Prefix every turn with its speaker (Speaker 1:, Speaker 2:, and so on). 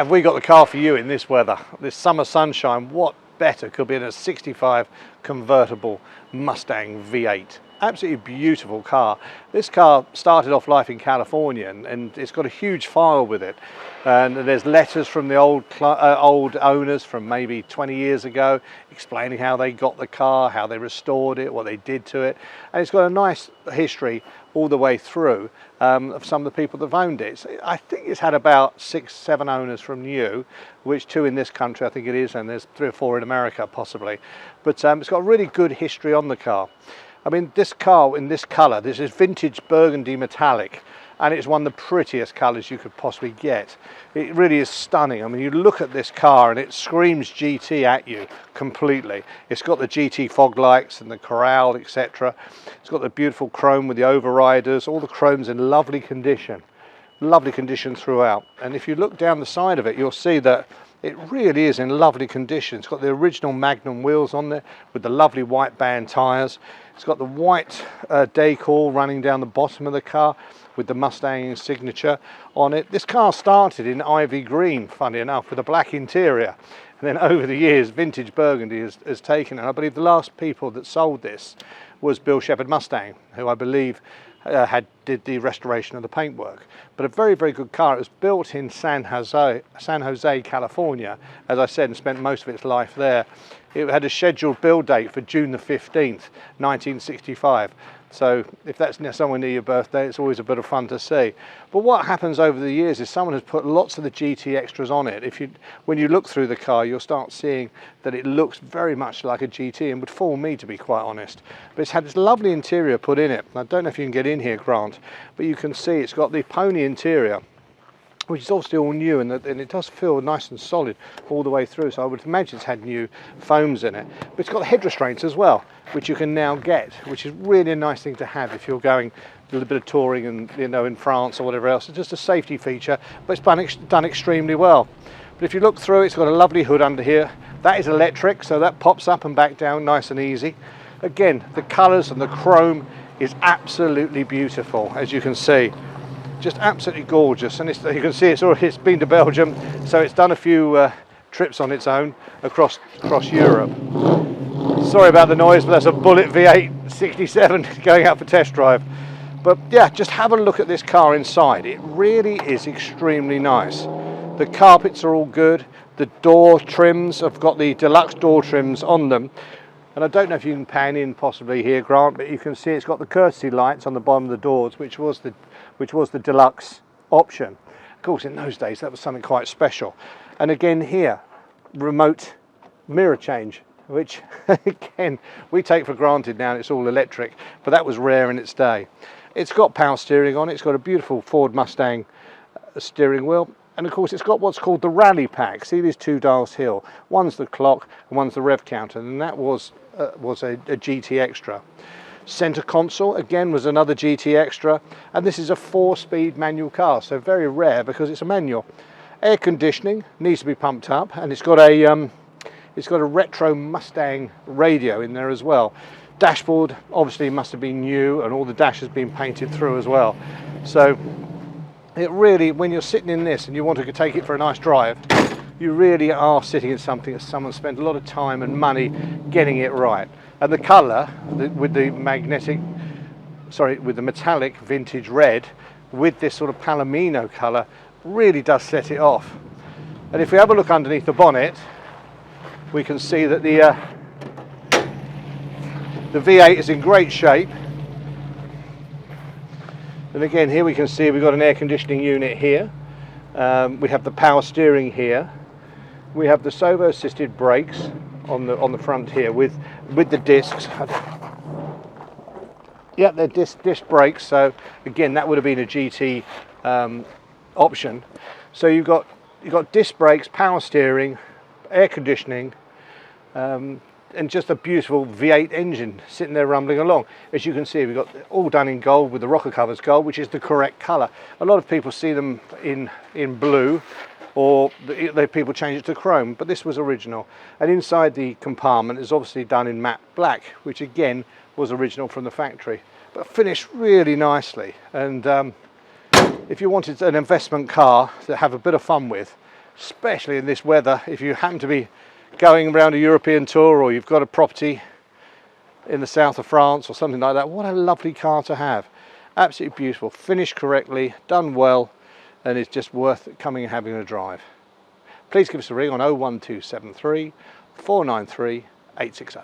Speaker 1: have we got the car for you in this weather, this summer sunshine? What better could be in a 65 convertible Mustang V8? Absolutely beautiful car. This car started off life in California, and it's got a huge file with it. And there's letters from the old owners from maybe 20 years ago explaining how they got the car, how they restored it, what they did to it. And it's got a nice history all the way through of some of the people that have owned it. I think it's had about 6, 7 owners from new, which 2 in this country I think it is, and there's 3 or 4 in America possibly. But it's got a really good history on the car. I mean, this car in this colour, this is vintage burgundy metallic, and it's one of the prettiest colours you could possibly get. It really is stunning. I mean, you look at this car and it screams GT at you completely. It's got the GT fog lights and the corral, etc. It's got the beautiful chrome with the overriders, all the chrome's in lovely condition throughout. And if you look down the side of it, you'll see that it really is in lovely condition. It's got the original Magnum wheels on there with the lovely white band tyres. It's got the white decor running down the bottom of the car with the Mustang signature on it. This car started in ivy green, funny enough, with a black interior. And then over the years, vintage burgundy has taken it. I believe the last people that sold this was Bill Shepard Mustang, who I believe did the restoration of the paintwork. But a very, very good car. It was built in San Jose, California, as I said, and spent most of its life there. It had a scheduled build date for June the 15th, 1965. So if that's somewhere near your birthday, it's always a bit of fun to see. But what happens over the years is someone has put lots of the GT extras on it. When you look through the car, you'll start seeing that it looks very much like a GT and would fool me, to be quite honest. But it's had this lovely interior put in it. I don't know if you can get in here, Grant, but you can see it's got the pony interior, which is obviously all new, and it does feel nice and solid all the way through. So I would imagine it's had new foams in it. But it's got the head restraints as well, which you can now get, which is really a nice thing to have if you're going a little bit of touring and, you know, in France or whatever else. It's just a safety feature, but it's done extremely well. But if you look through, it's got a lovely hood under here. That is electric, so that pops up and back down nice and easy. Again, the colours and the chrome is absolutely beautiful, as you can see. Just absolutely gorgeous, and you can see it's been to Belgium, so it's done a few trips on its own across Europe. Sorry about the noise, but that's a Bullet V8 67 going out for test drive. But yeah, just have a look at this car inside. It really is extremely nice. The carpets are all good. The door trims have got the deluxe door trims on them. And I don't know if you can pan in possibly here, Grant, but you can see it's got the courtesy lights on the bottom of the doors, which was the deluxe option. Of course, in those days, that was something quite special. And again here, remote mirror change, which again, we take for granted now, and it's all electric, but that was rare in its day. It's got power steering on it. It's got a beautiful Ford Mustang steering wheel. And of course, it's got what's called the rally pack. See these 2 dials here? One's the clock and one's the rev counter, and that was a GT extra. Center console again was another GT extra, and this is a 4-speed manual car, so very rare because it's a manual. Air conditioning needs to be pumped up, and it's got a retro Mustang radio in there as well. Dashboard obviously must have been new, and all the dash has been painted through as well. So it really, when you're sitting in this and you want to take it for a nice drive, you really are sitting in something that someone spent a lot of time and money getting it right. And the colour with the metallic vintage red with this sort of palomino colour really does set it off. And if we have a look underneath the bonnet, we can see that the V8 is in great shape. And again, here we can see we've got an air conditioning unit here. We have the power steering here. We have the servo assisted brakes on the front here with the discs. Yeah, they're disc brakes. So again, that would have been a GT option. So you've got disc brakes, power steering, air conditioning, and just a beautiful V8 engine sitting there rumbling along. As you can see, we've got all done in gold with the rocker covers gold, which is the correct colour. A lot of people see them in blue, or people change it to chrome, but this was original. And inside the compartment is obviously done in matte black, which again was original from the factory, but finished really nicely. And if you wanted an investment car to have a bit of fun with, especially in this weather. If you happen to be going around a European tour, or you've got a property in the south of France or something like that, what a lovely car to have. Absolutely beautiful, finished correctly, done well, and it's just worth coming and having a drive. Please give us a ring on 01273 493 860.